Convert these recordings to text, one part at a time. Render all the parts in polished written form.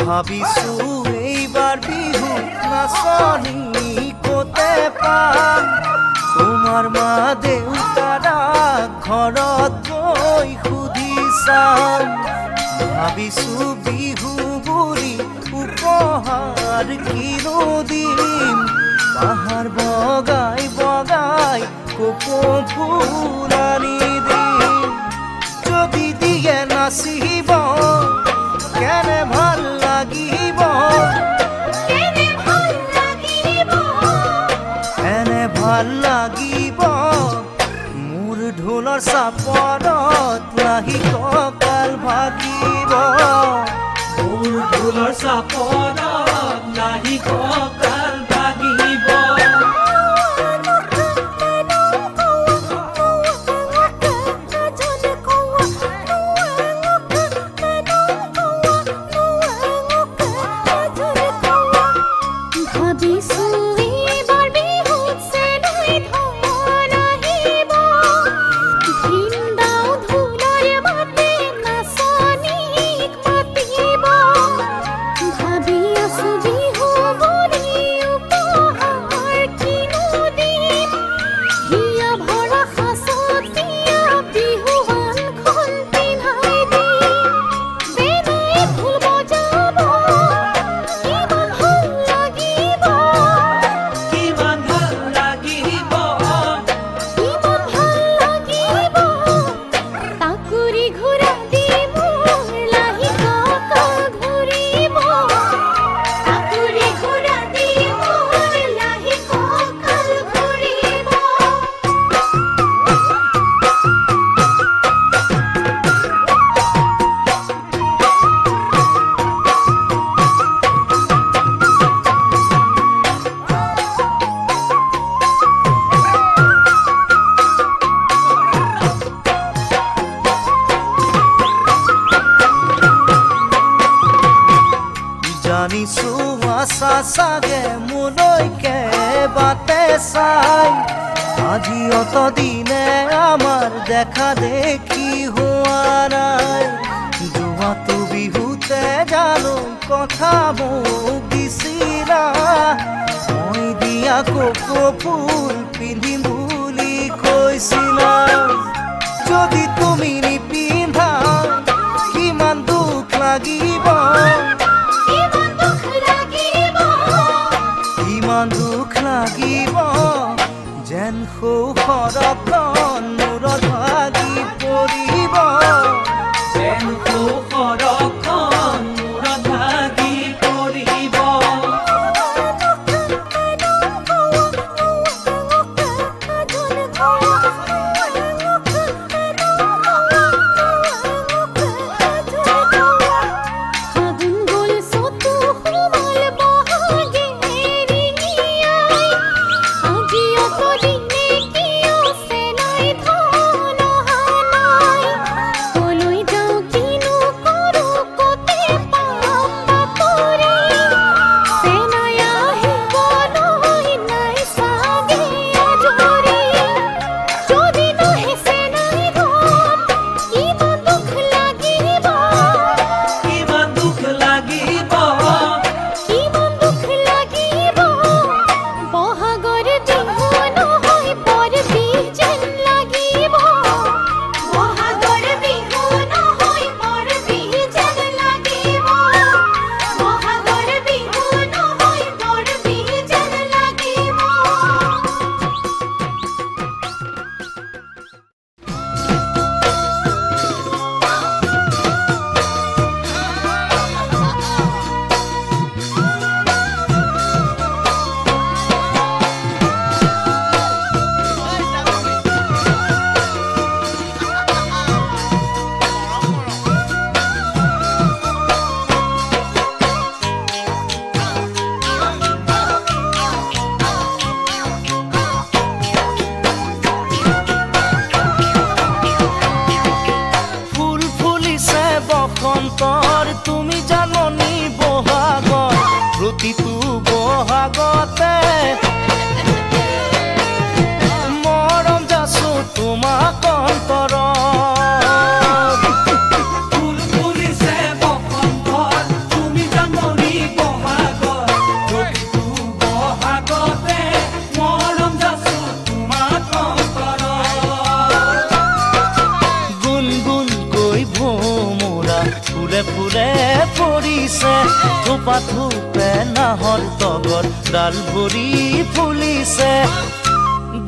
ভাবিছো এইবাৰ বিহু নাচনি কোতে পাম তোমাৰ মা দেউতাৰা ঘৰত গৈ সুধি চাম ভাবিছো বিহু বুলি উপহাৰ কিনো দিম বাহাৰ বগাই বগাই কপৌ ফুল আনি দিম যদি দিয়ে নাচিব কেনে ভাল লাগিব এনে ভাল লাগিব মোৰ ঢোলৰ চাপৰত লাহি কঁকাল ভাগিব মোৰ ঢোলৰ চাপৰত লাহি কঁকাল ভাগিব জানিছো আশা চাগে মোলৈকে বাটে চাই আজি অত দিনে আমাৰ দেখা দেখি হোৱা নাই যোৱাটো বিহুতে জানো কথা মোক দিছিলা মই দিয়া কপৌ ফুল পিন্ধিম বুলি কৈছিলা যদি তুমি নিপিন্ধা কিমান দুখ লাগিব ইমান দুখ লাগিব যেন সৌখৰখন মূৰত ভাগি পৰিব যেন সৌখৰখন মূৰত ভাগি পৰিব ধূপে নাহৰ তগৰ ডাল ভৰি ফুলিছে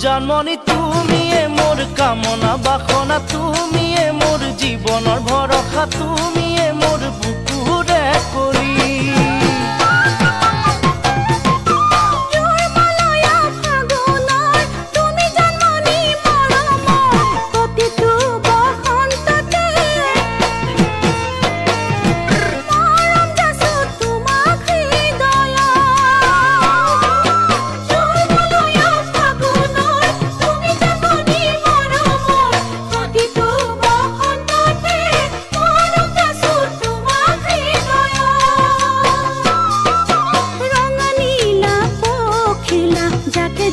জানমণি তুমিয়ে মোৰ কামনা বাসনা তুমিয়ে মোৰ জীৱনৰ ভৰসা তুমিয়ে মোৰ বুকুৰে কৰি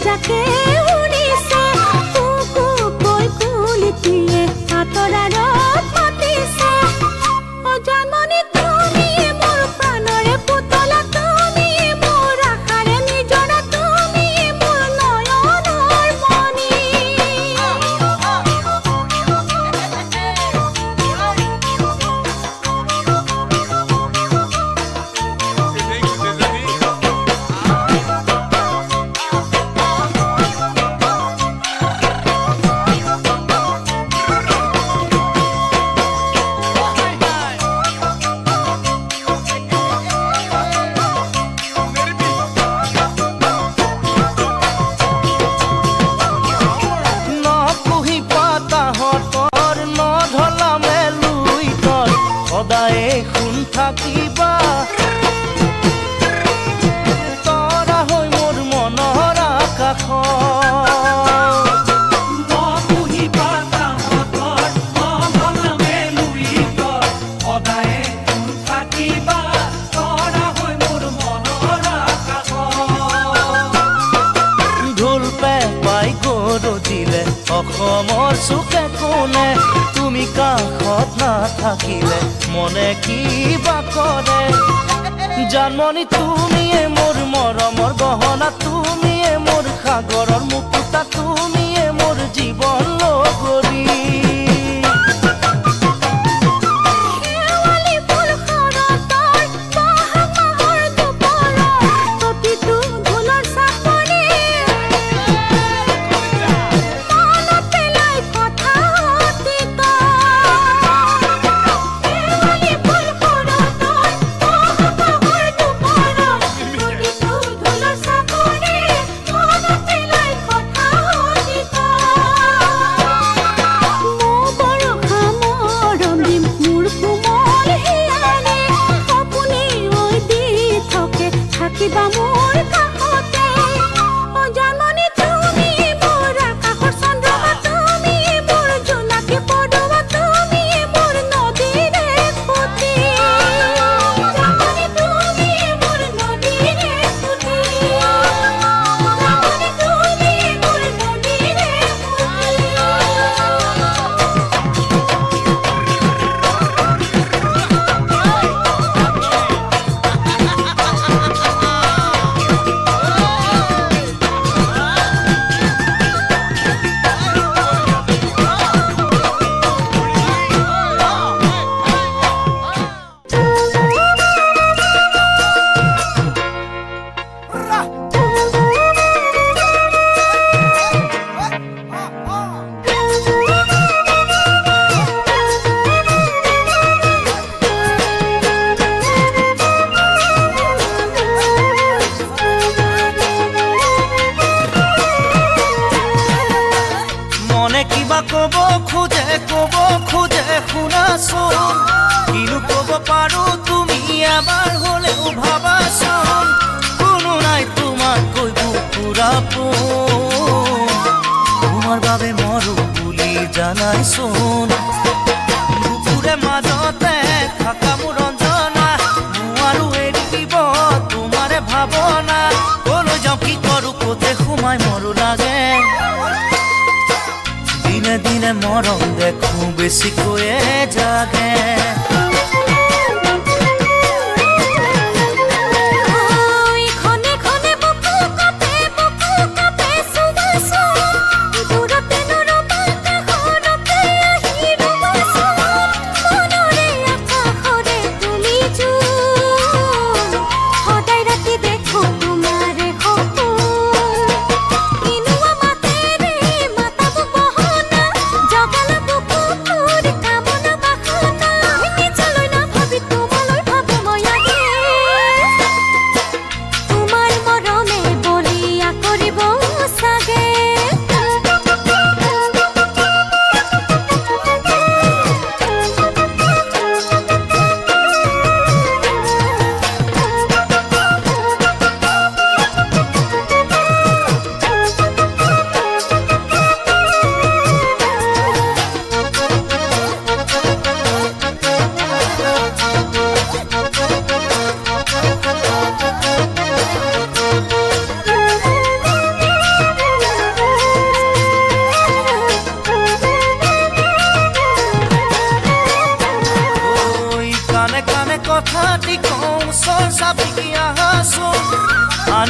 যাকে উৰিছে কুকু কৈ কুলিটিয়ে আতৰাৰত মাতিছে অ জানমণি তুমি মোৰ প্ৰাণৰে পুতলা তুমি মোৰ আশাৰে নিজৰা তুমি মোৰ নয়নৰ মণি সদায়ে শুন থাকিবা তৰা হৈ মোৰ মনৰ আকাশ নপুহি পাতাহঁতৰ নভলামে লুইতৰ সদায়ে শুন থাকিবা তৰা হৈ মোৰ মনৰ আকাশ ঢোল পেপাই গৰজিলে অসমৰ চুকে কোণে তুমি কাষত নাথাকিলে মনে কিবা কৰে জানমণি তুমিয়ে মোৰ মৰমৰ গহনা তুমিয়ে মোৰ সাগৰৰ মুকুতা তুমিয়ে মোৰ জীৱন লগৰী থাকিবা মোৰ কাষতে অ জানমণি তুমি মোৰ আকাশৰ চন্দ্ৰমা তুমি মোৰ জোনাকী পৰুৱা তুমি মোৰ নদীৰে সুঁতি জানমণি তুমি মোৰ নদীৰে সুঁতি জানমণি তুমি মোৰ নদীৰে কিবা কব খোজে শুনাচোন কিনো কব পাৰো তুমি এবাৰ হলেও ভাবাচোন কোনো নাই তোমাতকৈ বুকুৰা পোন তোমাৰ বাবে মৰো বুলি জানাইচোন বুকুৰে মাজতে থকা মোৰ ৰঞ্জনা নোৱাৰো এৰি দিব তোমাৰে ভাৱনা কলৈ যাওঁ কি কৰো ক'তে সোমাই মৰো লাগে দিনে দিনে মৰম দেখো বেছিকৈয়ে জাগে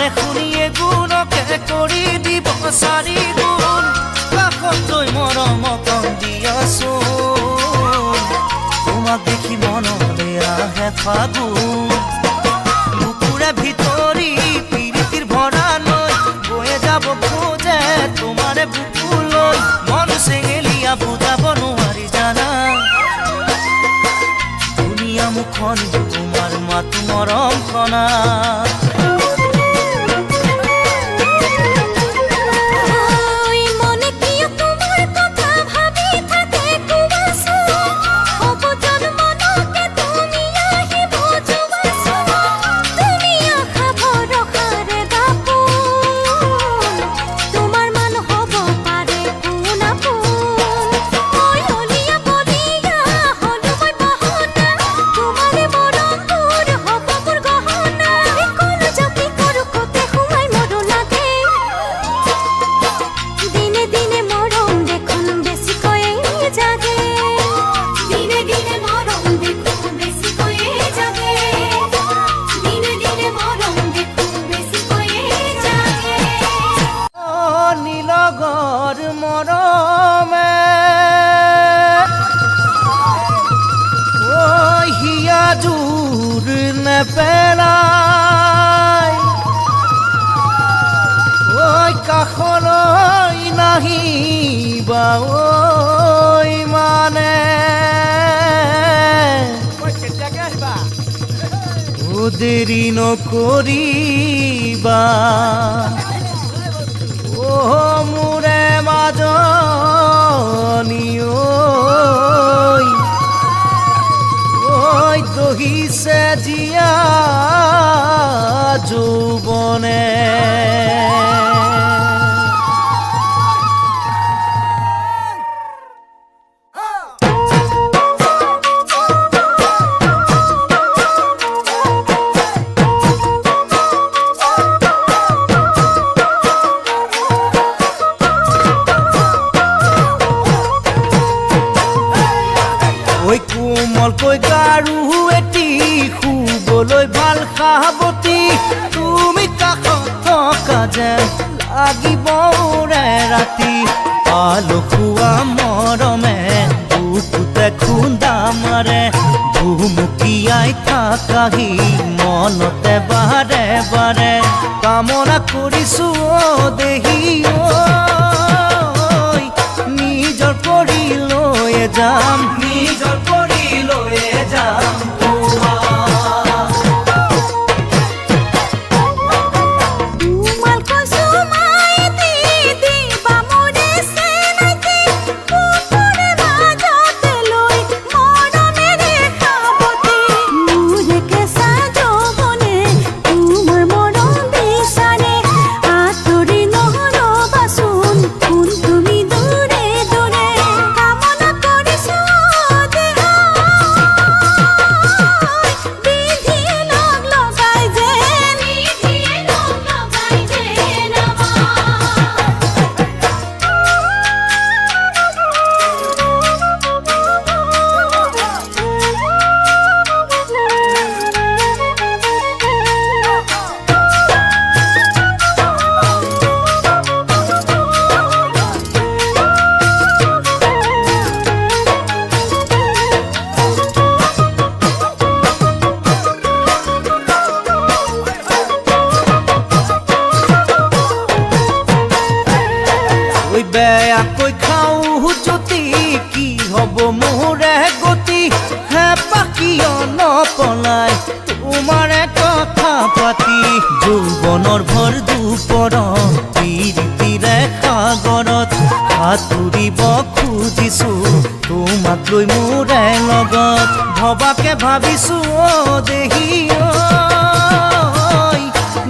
গানে শুনিয়ে গুণকে কৰি দিব 4 গুণ কাষত লৈ মৰম কম দিয়াচোন তোমাক দেখি মনলে আহে ফাগুন বুকুৰে ভিতৰি প্ৰীতিৰ ভৰা লৈ বয়ে যাব খোজে তোমাৰে বুকুলৈ মন চেঙেলীয়া বুজাব নোৱাৰি জানা ধুনীয়া মুখখন তোমাৰ মাতো মৰম কণা পেলাই ঐ কাষলৈ নাহিবা ঐ মানে দেৰি নকৰিবা ও মোৰে মাজনী ঐ দহিছে জিয়া যৌবনে ঐ কোমলকৈ গাৰু এটি শুবলৈ ভাল সাৱতী তুমি কাষত থকা যেন লাগিব ৰে ৰাতি আলসুৱা মৰমে বুকুতে খুন্দা মাৰে ভুমুকিয়াই থাকাহি মনতে বাৰে বাৰে কামনা কৰিছো দেহি নিজৰ কৰি লৈ যাম নিজৰ কৰি লৈ যাম বেয়াকৈ খাওঁ যদি কি হ'ব মোৰে গতি হে পাকিয় নপলাই তোমাৰে কথা পাতি যৌৱনৰ ভৰ দুপৰ প্ৰীতিৰে সাগৰত সাঁতুৰিব খুজিছো তোমাক লৈ মোৰে লগত ভবাকে ভাবিছো দেহি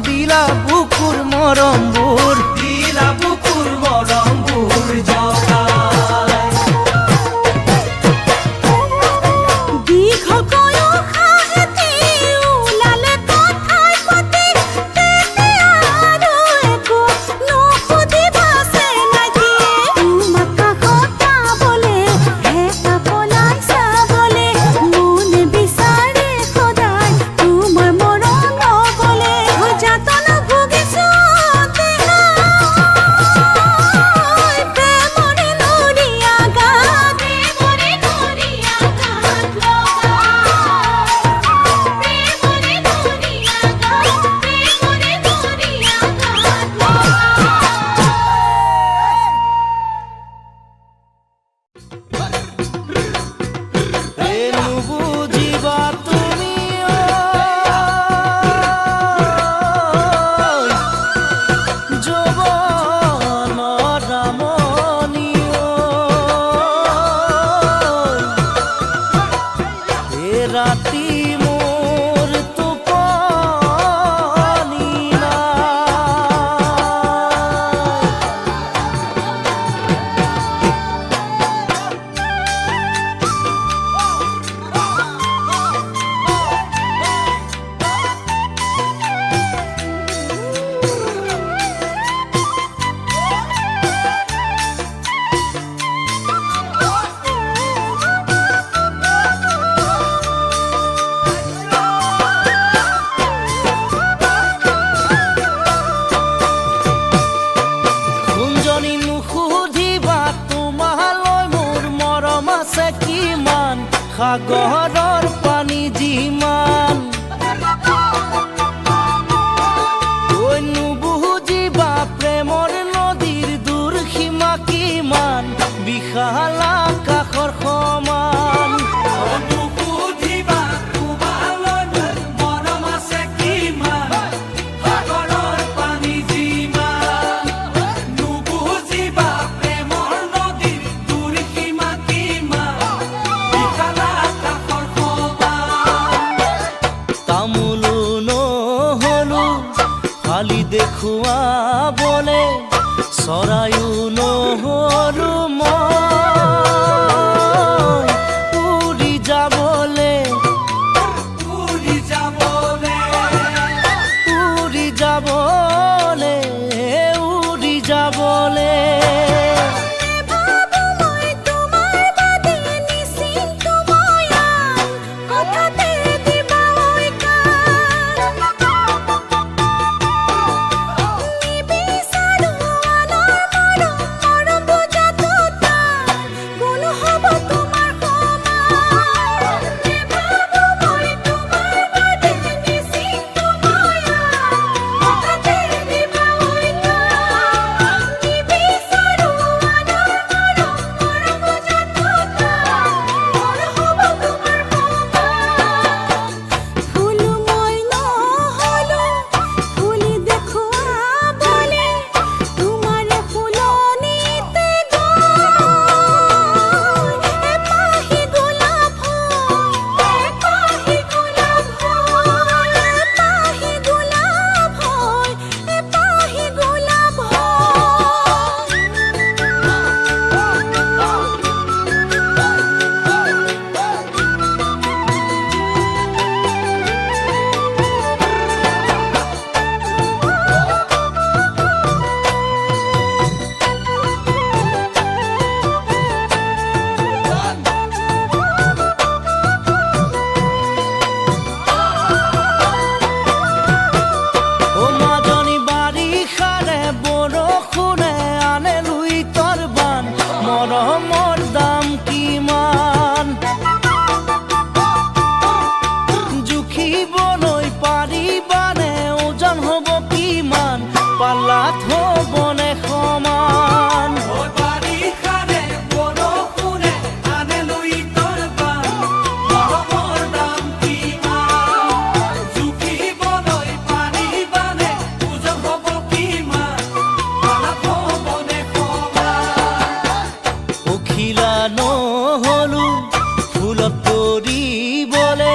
দিলা বুকুৰ মৰমবোৰ দিলা বুকুৰ মৰমবোৰ জগাই দীঘলকৈ উশাহেতি ওলালে কথাই পাতি তেতিয়া আৰু একো নুসুধিবাছে নাকি তোমাক কাষত পাবলে হেঁপাহ পলাই চাবলে মনে বিচাৰে সদায় তোমাৰ মৰম ল'বলে যাতনা ভুগিছো সাগৰৰ পানী যিমান ঐ নুবুজিবা প্ৰেমৰ নদীৰ দূৰ সীমা কিমান বিশাল আকাশৰ সমান নুবুজিবা তোমালৈ মৰম আছে কিমান সাগৰৰ পানী যিমান নুবুজিবা প্ৰেমৰ নদীৰ দূৰ সীমা কিমান বিশাল আকাশৰ সমান তামোলো নহলো খালি দেখুৱাবলে চৰায়ো নহলো মই উৰি যাবলে উৰি যাবলে উৰি যাবলে উৰি যাবলে ভাবো মই তোমাৰ বাদে নিশ্চিন্ত ময়ান কথাতে দিবা ঐ কাণ নিবিচাৰো আনৰ মৰম মৰম বুজাটো টান কোন হ'ব তোমাৰ সমান ভাবো মই তোমাৰ বাদে নিশ্চিন্ত ময়ান কথাতে দিবা ঐ কাণ নিবিচাৰো আনৰ মৰম মৰম বুজাটো টান কোন হ'ব তোমাৰ সমান ফুল মই নহলো ফুলি দেখুৱাবলে তোমাৰে ফুলনিতে গৈ এপাহি গোলাপ হয় এপাহি গোলাপ হয় এপাহি গোলাপ হয় এপাহি গোলাপ ও মাজনী বাৰিষাৰে বৰষুণে আনে লুই তৰ বান মৰমৰ দাম কিমান জুখিবলৈ পাৰিবানে ওজন হ'ব কিমান পাল্লাত হ'বনে সমান ঐ বাৰিষাৰে বৰষুণে আনে লৈ তোৰ বান মৰমৰ দাম কিমান জুখিবলৈ পাৰিবানে ওজন হ'ব কিমান পালাত হ'বনে সমান পখিলা নহলো ফুলত পৰিবলে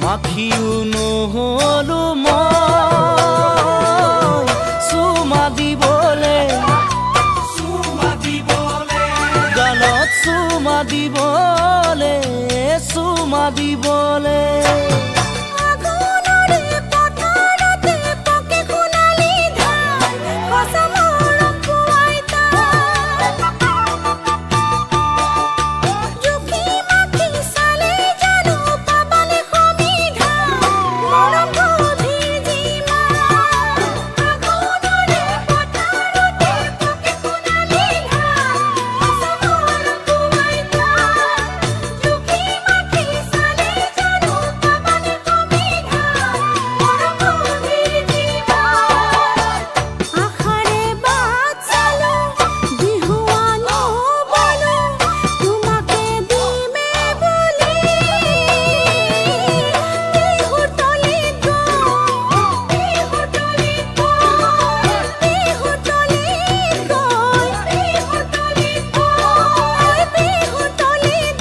মাখিও নহলো মই চুমা দিবলে চুমা দিবলে গালত চুমা দিবলে চুমা দিবলে আগুনৰে পথাৰতে পকে সোণালী ধান সঁচা মৰম পোৱাই টান জুখি মাখি চালে জানো পাবানে সমিধান মৰম গভীৰ যিমান আগুনৰে পথাৰতে পকে সোণালী ধান সঁচা মৰম পোৱাই টান জুখি মাখি চালে জানো পাবানে সমিধান মৰম গভীৰ যিমান আশাৰে বাট চালো বিহুৱানো বলো তোমাকে দিমে বুলি বিহুৰ তলিত গৈ বিহুৰ তলিত গৈ বিহুৰ তলিত গৈ বিহুৰ তলিত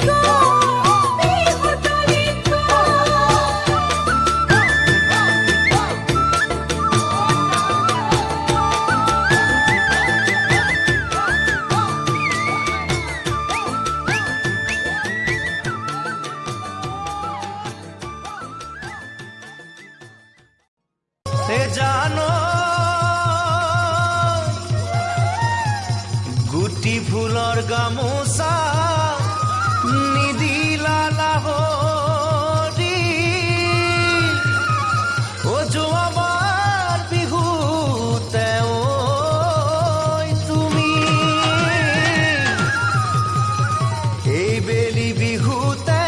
গৈ বিহুৰ তলিত গৈ এ জানো গুটি ফুলৰ গামোচা নিদিলা লাহৰি ও যোৱাবাৰ বিহুতে ঐ তুমি এই বেলি বিহুতে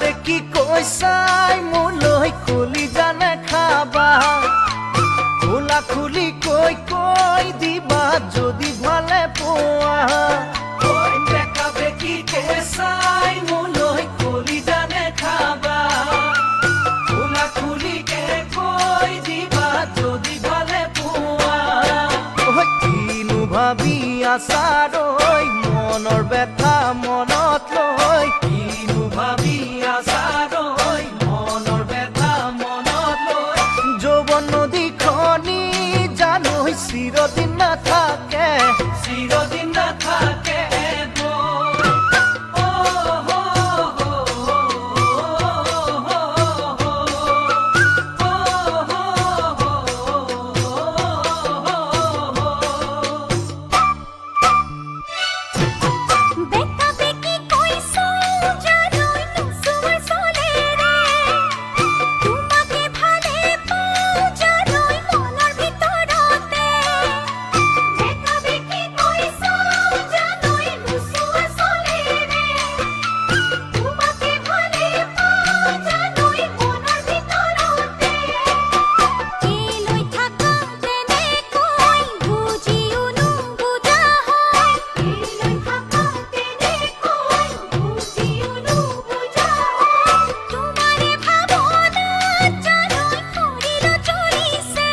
দেখি কৈছাই মোলৈ খুলি জানে খাবা খোলা খুলি কৈ দিবা যদি ভালে পোৱা ঐ দেখা দেখি কেঁচাই মোলৈ কলি জানে খাবা খোলা খুলিকে কৈ দিবা যদি ভালে পোৱা ঐ কিনো ভাবি আছাৰৈ মনৰ ব্যথা মনত লৈ কিনো ভাবি আছাৰৈ মনৰ ব্যথা মনত লৈ যৌৱন নদীখনি জানৈ চিৰদিন নাথাকে চিৰদিন নাথাকে বেকা বেকি কইছো জানোই নুসুমার চলে রে তোমাকে ভালে পাও জানোই মনের ভিতরতে বেকা বেকি কইছো জানোই নুসুমার চলে রে তোমাকে ভালে পাও জানোই মনের ভিতরতে কি লই থাকা তেনে কই বুঝিও নু বুঝা হয় কি লই থাকা তেনে কই বুঝিও নু বুঝা হয় তোমারে ভাবনা জানোই করিল চলিছে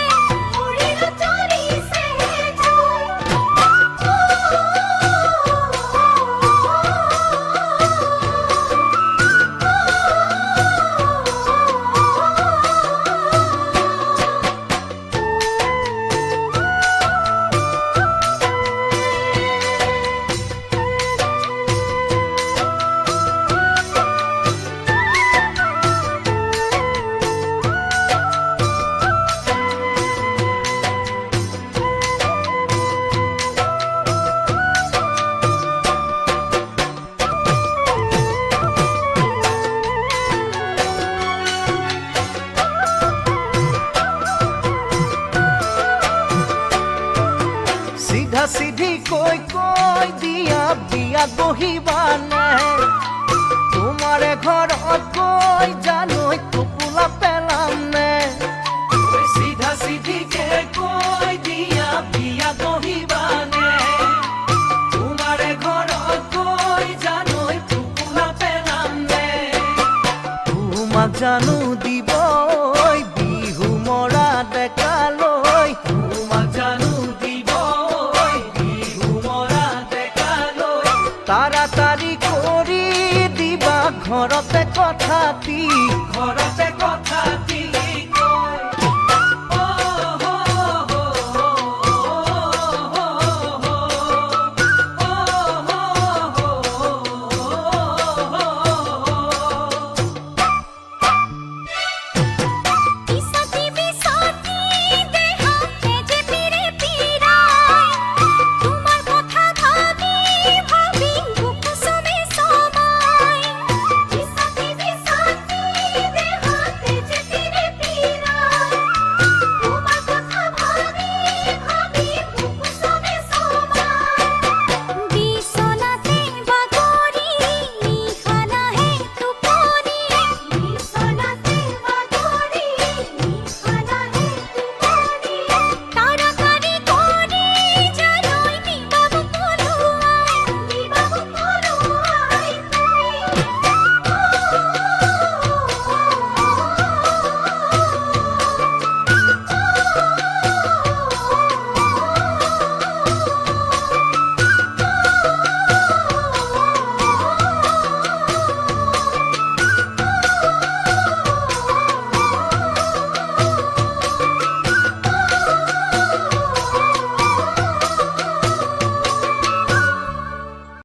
চিধা চিধি কৈ দিয়া বিয়া বহিবানে তোমাৰে ঘৰত কৈ জানৈ টোপোলা পেলাম নে ঐ চিধা চিধিকে কৈ দিয়া বিয়া বহিবানে তোমাৰে ঘৰত কৈ জানৈ টোপোলা পেলাম নে তোমাক জানো দিব ঐ বিহু মৰা ডেকালৈ তোমাক জানো দিব ঐ বিহু মৰা ডেকালৈ তাড়াতাড়ি কৰি দিবা ঘৰতে কথাটি ঘৰতে কথা